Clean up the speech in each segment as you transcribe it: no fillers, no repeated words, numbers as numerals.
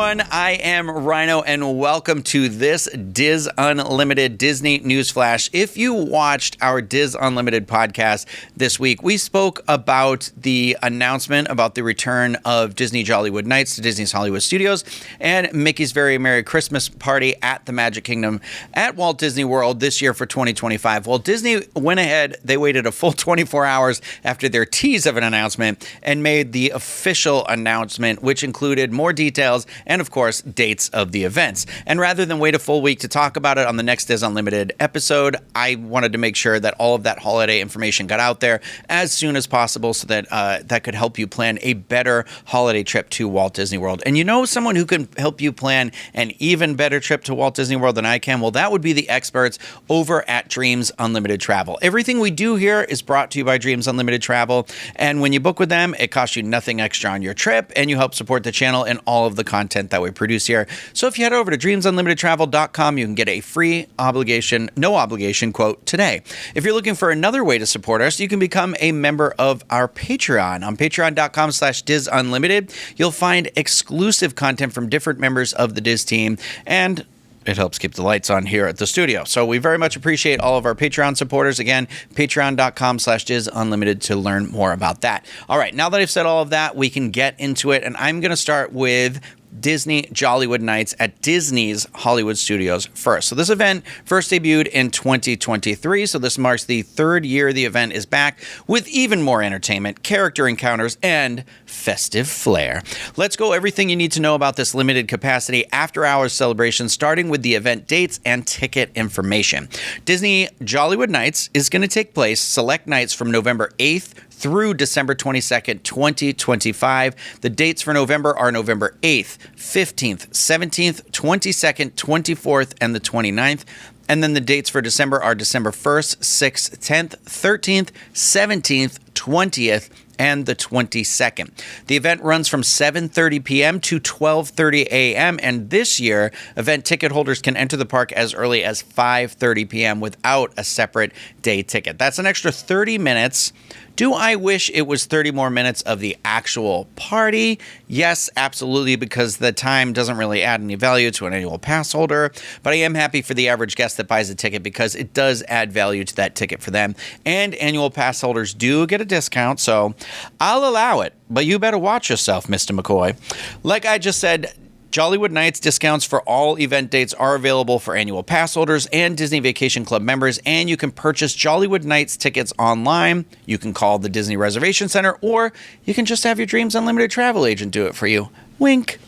everyone. I am Rhino, and welcome to this Diz Unlimited Disney News Flash. If you watched our Diz Unlimited podcast this week, we spoke about the announcement about the return of Disney Jollywood Nights to Disney's Hollywood Studios and Mickey's Very Merry Christmas Party at the Magic Kingdom at Walt Disney World this year for 2025. Well, Disney went ahead. They waited a full 24 hours after their tease of an announcement and made the official announcement, which included more details and, of course, dates of the events. And rather than wait a full week to talk about it on the next Diz Unlimited episode, I wanted to make sure that all of that holiday information got out there as soon as possible so that that could help you plan a better holiday trip to Walt Disney World. And you know someone who can help you plan an even better trip to Walt Disney World than I can? Well, that would be the experts over at Dreams Unlimited Travel. Everything we do here is brought to you by Dreams Unlimited Travel. And when you book with them, it costs you nothing extra on your trip, and you help support the channel and all of the content that we produce here. So if you head over to dreamsunlimitedtravel.com, you can get a free no obligation quote today. If you're looking for another way to support us, you can become a member of our Patreon. On patreon.com/DizUnlimited, you'll find exclusive content from different members of the Diz team, and it helps keep the lights on here at the studio. So we very much appreciate all of our Patreon supporters. Again, patreon.com/DizUnlimited to learn more about that. All right, now that I've said all of that, we can get into it. And I'm going to start with Disney Jollywood Nights at Disney's Hollywood Studios first. So this event first debuted in 2023. So this marks the third year the event is back with even more entertainment, character encounters, and festive flair. Let's go everything you need to know about this limited capacity after-hours celebration, starting with the event dates and ticket information. Disney Jollywood Nights is going to take place select nights from November 8th through December 22nd, 2025. The dates for November are November 8th, 15th, 17th, 22nd, 24th, and the 29th. And then the dates for December are December 1st, 6th, 10th, 13th, 17th, 20th, and the 22nd. The event runs from 7:30 p.m. to 12:30 a.m. And this year, event ticket holders can enter the park as early as 5:30 p.m. without a separate day ticket. That's an extra 30 minutes. Do I wish it was 30 more minutes of the actual party? Yes, absolutely, because the time doesn't really add any value to an annual pass holder. But I am happy for the average guest that buys a ticket because it does add value to that ticket for them. And annual pass holders do get a discount, so I'll allow it. But you better watch yourself, Mr. McCoy. Like I just said, Jollywood Nights discounts for all event dates are available for annual pass holders and Disney Vacation Club members, and you can purchase Jollywood Nights tickets online. You can call the Disney Reservation Center, or you can just have your Dreams Unlimited travel agent do it for you. Wink.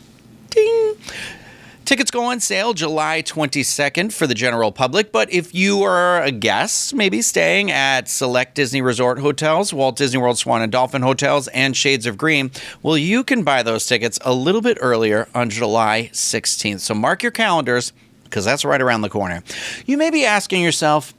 Ding. Tickets go on sale July 22nd for the general public, but if you are a guest, maybe staying at select Disney Resort hotels, Walt Disney World Swan and Dolphin hotels, and Shades of Green, well, you can buy those tickets a little bit earlier on July 16th. So mark your calendars, because that's right around the corner. You may be asking yourself,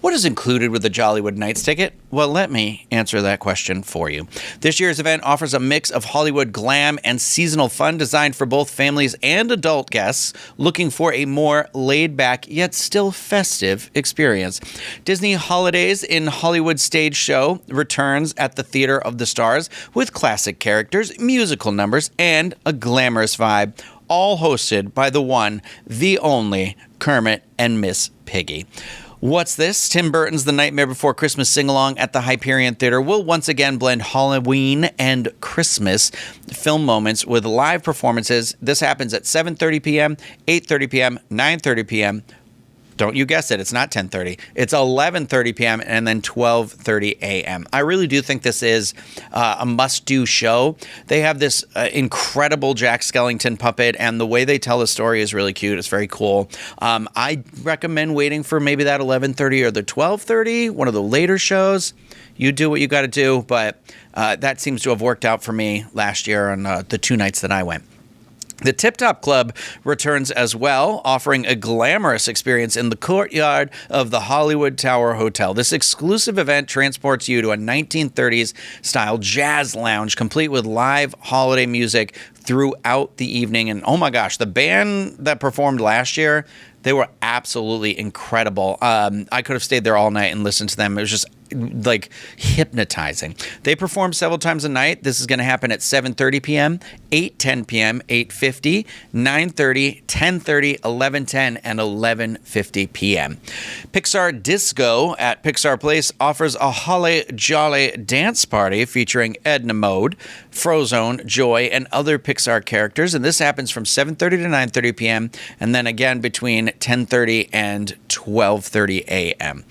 what is included with the Jollywood Nights ticket? Well, let me answer that question for you. This year's event offers a mix of Hollywood glam and seasonal fun designed for both families and adult guests looking for a more laid-back yet still festive experience. Disney Holidays in Hollywood stage show returns at the Theater of the Stars with classic characters, musical numbers, and a glamorous vibe, all hosted by the one, the only Kermit and Miss Piggy. What's This? Tim Burton's The Nightmare Before Christmas sing-along at the Hyperion Theater will once again blend Halloween and Christmas film moments with live performances. This happens at 7:30 p.m., 8:30 p.m., 9:30 p.m., don't you guess it, it's not 10:30. It's 11:30 p.m. and then 12:30 a.m. I really do think this is a must-do show. They have this incredible Jack Skellington puppet, and the way they tell the story is really cute. It's very cool. I recommend waiting for maybe that 11:30 or the 12:30, one of the later shows. You do what you got to do, but that seems to have worked out for me last year on the 2 nights that I went. The Tip Top Club returns as well, offering a glamorous experience in the courtyard of the Hollywood Tower Hotel. This exclusive event transports you to a 1930s-style jazz lounge, complete with live holiday music throughout the evening. And oh my gosh, the band that performed last year, They were absolutely incredible. I could have stayed there all night and listened to them. It was just like hypnotizing. They perform several times a night. This is going to happen at 7:30 p.m., 8:10 p.m., 8:50, 9:30, 10:30, 11:10, and 11:50 p.m. Pixar Disco at Pixar Place offers a holly jolly dance party featuring Edna Mode, Frozone, Joy, and other Pixar characters, and this happens from 7:30 to 9:30 p.m. and then again between 10:30 and 12:30 a.m.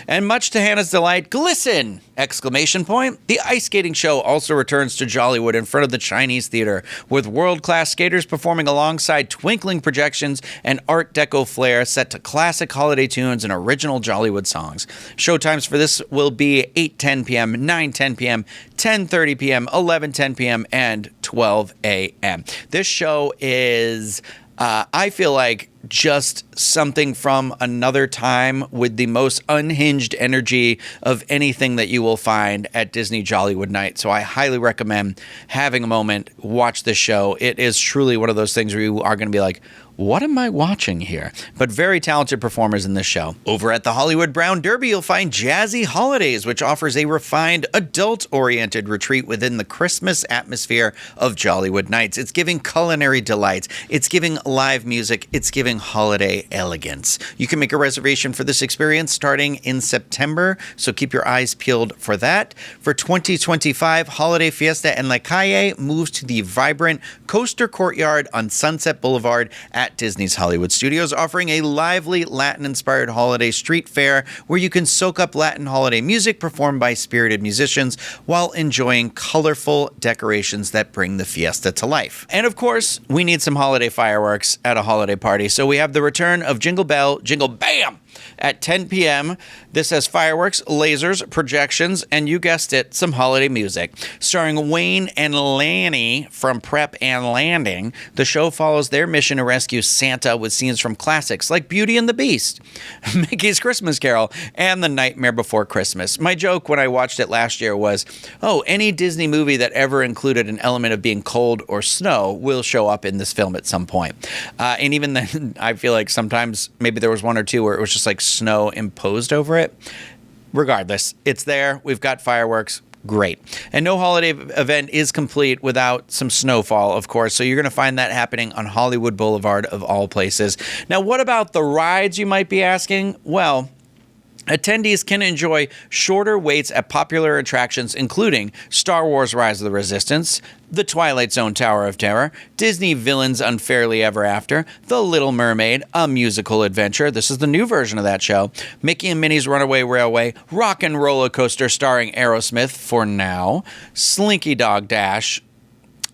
And much to Hannah's delight, glisten! Exclamation point. The ice skating show also returns to Jollywood in front of the Chinese Theater, with world-class skaters performing alongside twinkling projections and Art Deco flair set to classic holiday tunes and original Jollywood songs. Showtimes for this will be 8:10 p.m., 9:10 p.m., 10:30 p.m., 11:10 p.m., and 12 a.m. This show is, I feel like, just something from another time with the most unhinged energy of anything that you will find at Disney Jollywood Nights. So I highly recommend having a moment, watch this show. It is truly one of those things where you are going to be like, what am I watching here? But very talented performers in this show. Over at the Hollywood Brown Derby, you'll find Jazzy Holidays, which offers a refined, adult-oriented retreat within the Christmas atmosphere of Jollywood Nights. It's giving culinary delights. It's giving live music. It's giving holiday elegance. You can make a reservation for this experience starting in September, so keep your eyes peeled for that. For 2025, Holiday Fiesta en la Calle moves to the vibrant Coaster Courtyard on Sunset Boulevard at Disney's Hollywood Studios, offering a lively Latin-inspired holiday street fair where you can soak up Latin holiday music performed by spirited musicians while enjoying colorful decorations that bring the fiesta to life. And of course, we need some holiday fireworks at a holiday party, so we have the return of Jingle Bell, Jingle Bam! At 10 p.m., this has fireworks, lasers, projections, and you guessed it, some holiday music. Starring Wayne and Lanny from Prep and Landing, the show follows their mission to rescue Santa with scenes from classics like Beauty and the Beast, Mickey's Christmas Carol, and The Nightmare Before Christmas. My joke when I watched it last year was, any Disney movie that ever included an element of being cold or snow will show up in this film at some point. And even then, I feel like sometimes maybe there was one or two where it was just like snow imposed over it. Regardless, it's there. We've got fireworks. Great. And no holiday event is complete without some snowfall, of course. So you're going to find that happening on Hollywood Boulevard of all places. Now, what about the rides, you might be asking? Well, attendees can enjoy shorter waits at popular attractions, including Star Wars Rise of the Resistance, The Twilight Zone Tower of Terror, Disney Villains Unfairly Ever After, The Little Mermaid, A Musical Adventure. This is the new version of that show. Mickey and Minnie's Runaway Railway, Rock and Roller Coaster starring Aerosmith for now, Slinky Dog Dash.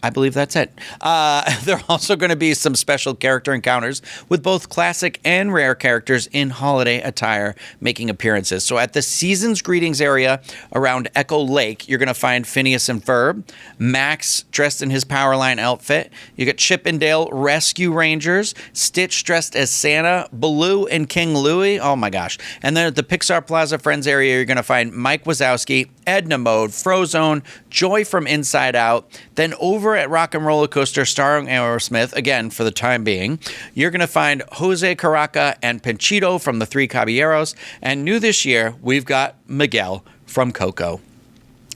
I believe that's it. There are also going to be some special character encounters with both classic and rare characters in holiday attire making appearances. So at the Season's Greetings area around Echo Lake, you're going to find Phineas and Ferb, Max dressed in his Powerline outfit. You got Chip and Dale Rescue Rangers, Stitch dressed as Santa, Baloo and King Louie. Oh my gosh. And then at the Pixar Plaza Friends area, you're going to find Mike Wazowski, Edna Mode, Frozone, Joy from Inside Out. Then over at Rock and Roller Coaster starring Aerosmith, again for the time being, you're going to find Jose Caraca and Panchito from the Three Caballeros. And new this year, we've got Miguel from Coco.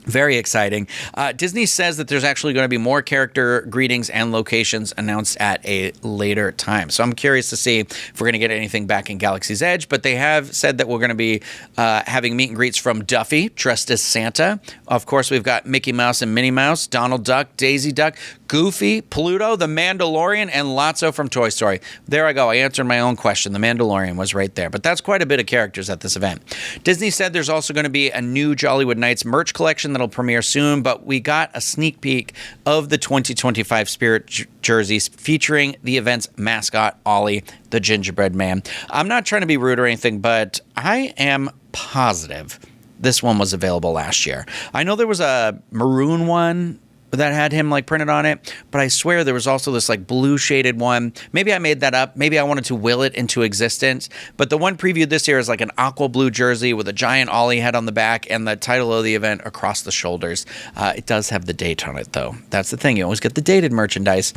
Very exciting. Disney says that there's actually going to be more character greetings and locations announced at a later time. So I'm curious to see if we're going to get anything back in Galaxy's Edge. But they have said that we're going to be having meet and greets from Duffy, dressed as Santa. Of course, we've got Mickey Mouse and Minnie Mouse, Donald Duck, Daisy Duck, Goofy, Pluto, The Mandalorian, and Lotso from Toy Story. There I go. I answered my own question. The Mandalorian was right there. But that's quite a bit of characters at this event. Disney said there's also going to be a new Jollywood Nights merch collection that'll premiere soon, but we got a sneak peek of the 2025 Spirit jerseys featuring the event's mascot, Ollie, the gingerbread man. I'm not trying to be rude or anything, but I am positive this one was available last year. I know there was a maroon one that had him like printed on it, but I swear there was also this like blue shaded one. Maybe I made that up. Maybe I wanted to will it into existence. But the one previewed this year is like an aqua blue jersey with a giant Ollie head on the back and the title of the event across the shoulders. It does have the date on it, though. That's the thing. You always get the dated merchandise.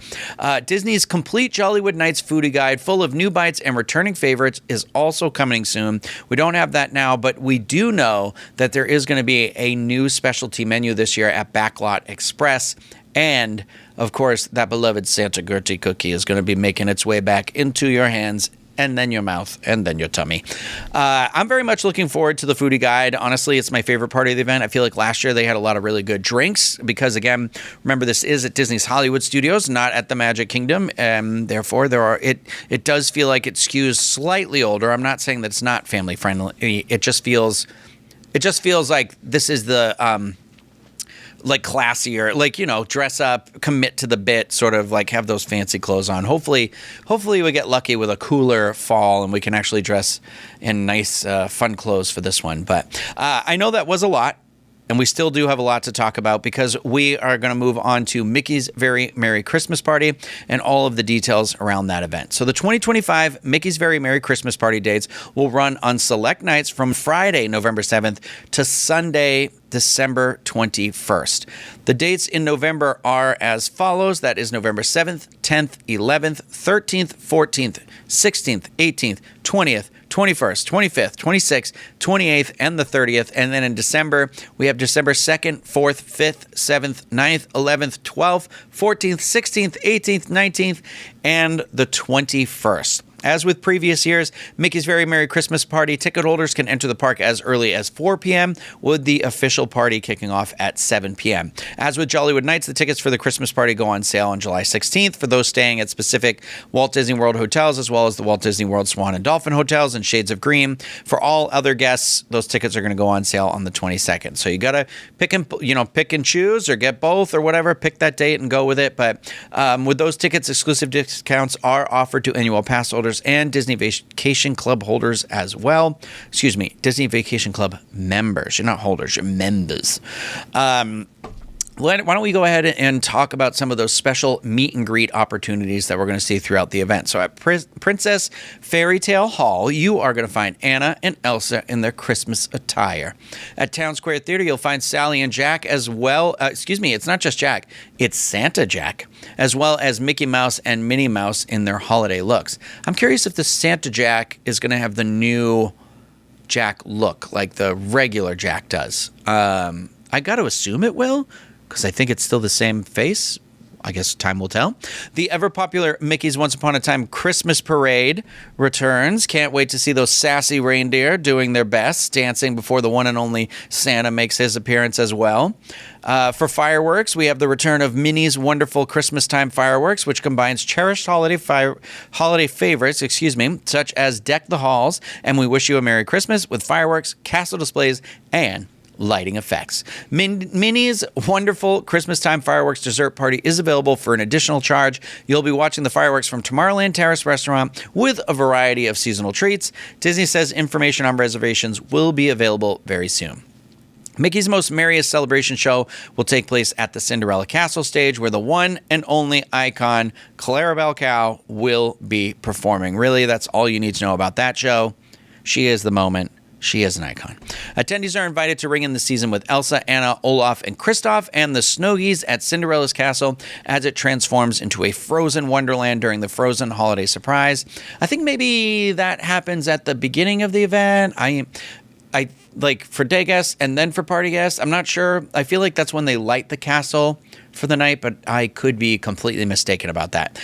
Disney's complete Jollywood Nights foodie guide full of new bites and returning favorites is also coming soon. We don't have that now, but we do know that there is going to be a new specialty menu this year at Backlot Express. And, of course, that beloved Santa Gertie cookie is going to be making its way back into your hands and then your mouth and then your tummy. I'm very much looking forward to the foodie guide. Honestly, it's my favorite part of the event. I feel like last year they had a lot of really good drinks because, again, remember this is at Disney's Hollywood Studios, not at the Magic Kingdom. And therefore, it does feel like it skews slightly older. I'm not saying that it's not family friendly. It just feels like this is the like classier, like, you know, dress up, commit to the bit, sort of like have those fancy clothes on. Hopefully we get lucky with a cooler fall and we can actually dress in nice, fun clothes for this one. But I know that was a lot. And we still do have a lot to talk about because we are going to move on to Mickey's Very Merry Christmas Party and all of the details around that event. So the 2025 Mickey's Very Merry Christmas Party dates will run on select nights from Friday, November 7th to Sunday, December 21st. The dates in November are as follows. That is November 7th, 10th, 11th, 13th, 14th, 16th, 18th, 20th, 21st, 25th, 26th, 28th, and the 30th. And then in December, we have December 2nd, 4th, 5th, 7th, 9th, 11th, 12th, 14th, 16th, 18th, 19th, and the 21st. As with previous years, Mickey's Very Merry Christmas Party ticket holders can enter the park as early as 4 p.m., with the official party kicking off at 7 p.m. As with Jollywood Nights, the tickets for the Christmas party go on sale on July 16th for those staying at specific Walt Disney World hotels, as well as the Walt Disney World Swan and Dolphin hotels and Shades of Green. For all other guests, those tickets are going to go on sale on the 22nd. So you got to pick and choose or get both or whatever. Pick that date and go with it. But with those tickets, exclusive discounts are offered to annual pass holders and Disney Vacation Club holders as well. Excuse me, Disney Vacation Club members. You're not holders, you're members. Why don't we go ahead and talk about some of those special meet and greet opportunities that we're going to see throughout the event. So at Princess Fairy Tale Hall, you are going to find Anna and Elsa in their Christmas attire. At Town Square Theater, you'll find Sally and Jack as well. It's not just Jack, it's Santa Jack, as well as Mickey Mouse and Minnie Mouse in their holiday looks. I'm curious if the Santa Jack is going to have the new Jack look like the regular Jack does. I got to assume it will, because I think it's still the same face. I guess time will tell. The ever-popular Mickey's Once Upon a Time Christmas Parade returns. Can't wait to see those sassy reindeer doing their best, dancing before the one and only Santa makes his appearance as well. For fireworks, we have the return of Minnie's Wonderful Christmas Time Fireworks, which combines cherished holiday favorites, such as Deck the Halls and We Wish You a Merry Christmas, with fireworks, castle displays, and lighting effects. Minnie's Wonderful Christmas Time Fireworks Dessert Party is available for an additional charge. You'll be watching the fireworks from Tomorrowland Terrace Restaurant with a variety of seasonal treats. Disney says information on reservations will be available very soon. Mickey's Most Merriest Celebration Show will take place at the Cinderella Castle stage, where the one and only icon, Clarabelle Cow, will be performing. Really, that's all you need to know about that show. She is the moment. She is an icon. Attendees are invited to ring in the season with Elsa, Anna, Olaf, and Kristoff and the Snowgies at Cinderella's Castle as it transforms into a frozen wonderland during the Frozen Holiday Surprise. I think maybe that happens at the beginning of the event. I like for day guests and then for party guests. I'm not sure. I feel like that's when they light the castle for the night, but I could be completely mistaken about that.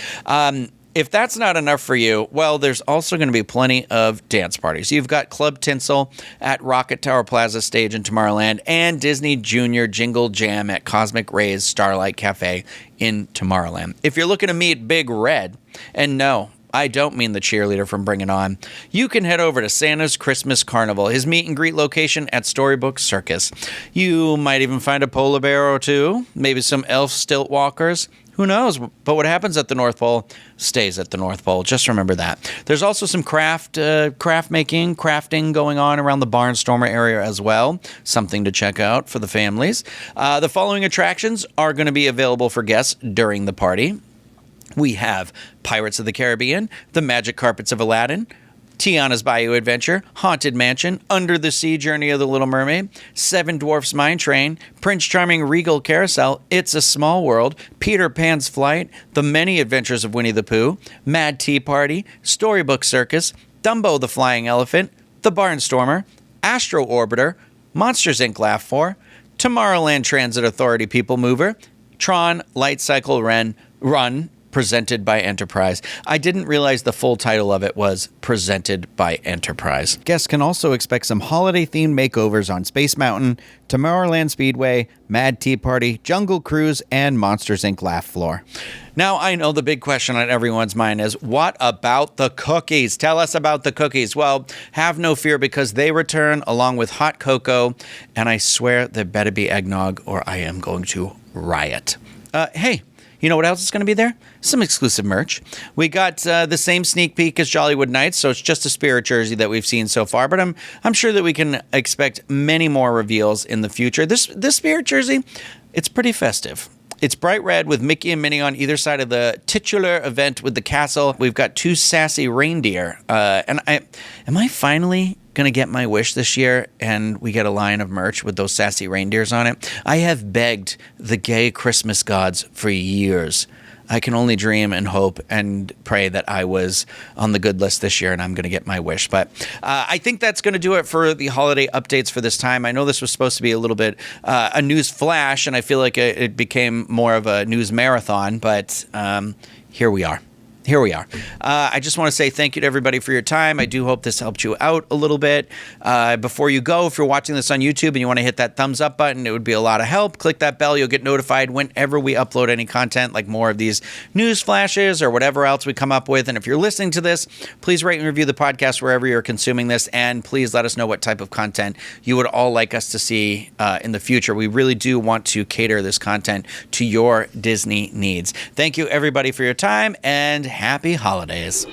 If that's not enough for you, well, there's also going to be plenty of dance parties. You've got Club Tinsel at Rocket Tower Plaza stage in Tomorrowland and Disney Junior Jingle Jam at Cosmic Rays Starlight Cafe in Tomorrowland. If you're looking to meet Big Red, and no, I don't mean the cheerleader from Bring It On, you can head over to Santa's Christmas Carnival, his meet and greet location at Storybook Circus. You might even find a polar bear or two, maybe some elf stilt walkers, Who knows? But what happens at the North Pole stays at the North Pole. Just remember that. There's also some crafting going on around the Barnstormer area as well. Something to check out for the families. The following attractions are going to be available for guests during the party. We have Pirates of the Caribbean, The Magic Carpets of Aladdin, Tiana's Bayou Adventure, Haunted Mansion, Under the Sea Journey of the Little Mermaid, Seven Dwarfs Mine Train, Prince Charming Regal Carousel, It's a Small World, Peter Pan's Flight, The Many Adventures of Winnie the Pooh, Mad Tea Party, Storybook Circus, Dumbo the Flying Elephant, The Barnstormer, Astro Orbiter, Monsters Inc. Laugh 4, Tomorrowland Transit Authority People Mover, Tron Light Cycle Run, presented by Enterprise. I didn't realize the full title of it was presented by Enterprise. Guests can also expect some holiday-themed makeovers on Space Mountain, Tomorrowland Speedway, Mad Tea Party, Jungle Cruise, and Monsters Inc. Laugh Floor. Now, I know the big question on everyone's mind is, what about the cookies? Tell us about the cookies. Well, have no fear because they return along with hot cocoa, and I swear there better be eggnog or I am going to riot. Hey, you know what else is going to be there? Some exclusive merch. We got the same sneak peek as Jollywood Nights, so it's just a Spirit jersey that we've seen so far, but I'm sure that we can expect many more reveals in the future. This Spirit jersey, it's pretty festive. It's bright red with Mickey and Minnie on either side of the titular event with the castle. We've got 2 sassy reindeer. Am I finally going to get my wish this year and we get a line of merch with those sassy reindeers on it? I have begged the gay Christmas gods for years. I can only dream and hope and pray that I was on the good list this year and I'm going to get my wish. But I think that's going to do it for the holiday updates for this time. I know this was supposed to be a little bit a news flash, and I feel like it became more of a news marathon, but here we are. I just want to say thank you to everybody for your time. I do hope this helped you out a little bit. Before you go, if you're watching this on YouTube and you want to hit that thumbs up button, it would be a lot of help. Click that bell. You'll get notified whenever we upload any content, like more of these news flashes or whatever else we come up with. And if you're listening to this, please rate and review the podcast wherever you're consuming this. And please let us know what type of content you would all like us to see in the future. We really do want to cater this content to your Disney needs. Thank you, everybody, for your time, and happy holidays.